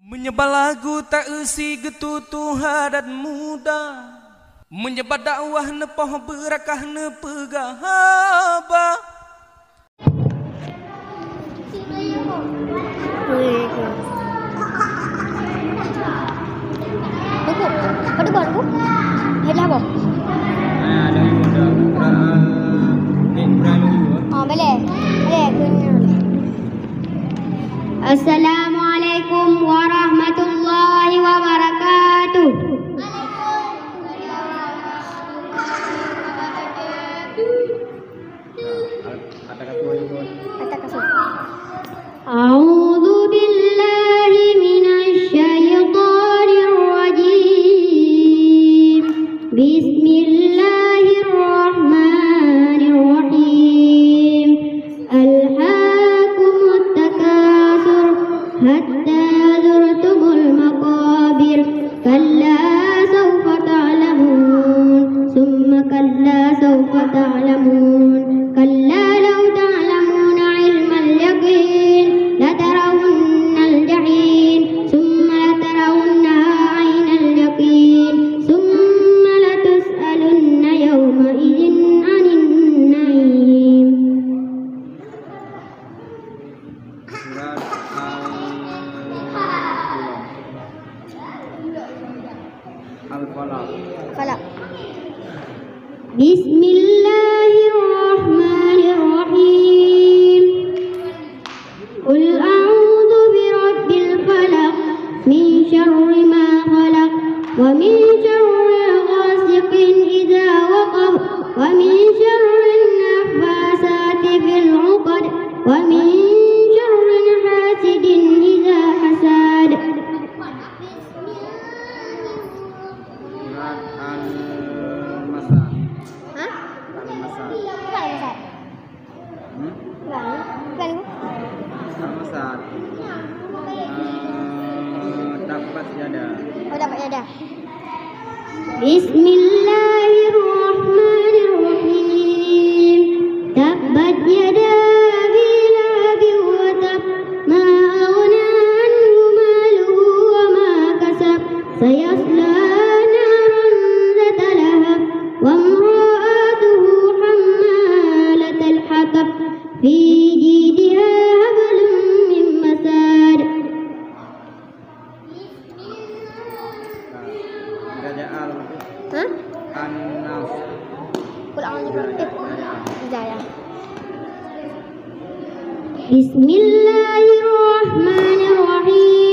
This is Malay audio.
Menyebar lagu tak isi getutuha dan muda, menyebar dakwah nepoh berakah nepegahaba. Ada baru? Ada apa? Ada juga. Boleh. Assalamualaikum warahmatullahi wabarakatuh. A'udzu billahi minasy syaithanir rajim. Bismillahirrahmanirrahim. Alhaakumut takasur hatta zurtumul maqabir. Kalla sawfa ta'lamun, summa kalla sawfa ta'lamun. Kalla law ta'lamuna 'ilmal yaqin latarawunnal jahim, summa latarawunnaha 'ainal yaqin, summa latus'alunna yawma idzin 'anin na'im. Falaq. Bismillahirrahmanirrahim. Qul a'udzu birabbil falaq min syarri ma khalaq wa min syarri ghasiqin idza waqab wa min syarri naffasati fil 'uqad wa min syarri hasidin idza hasad. Dapat ada. Oh, dapat ada. Bismillahirrahmanirrahim. Tabbat yada abi lahabin wa tab, ma aghna anhu maluhu wa ma kasab, sayasla naran zata lahab, wa imra'atuhu hammalatal hatab, fi jidiha hablum min masad. Hah? An-nas. Qul a'udzu birabbil hidayah. Bismillahirrahmanirrahim.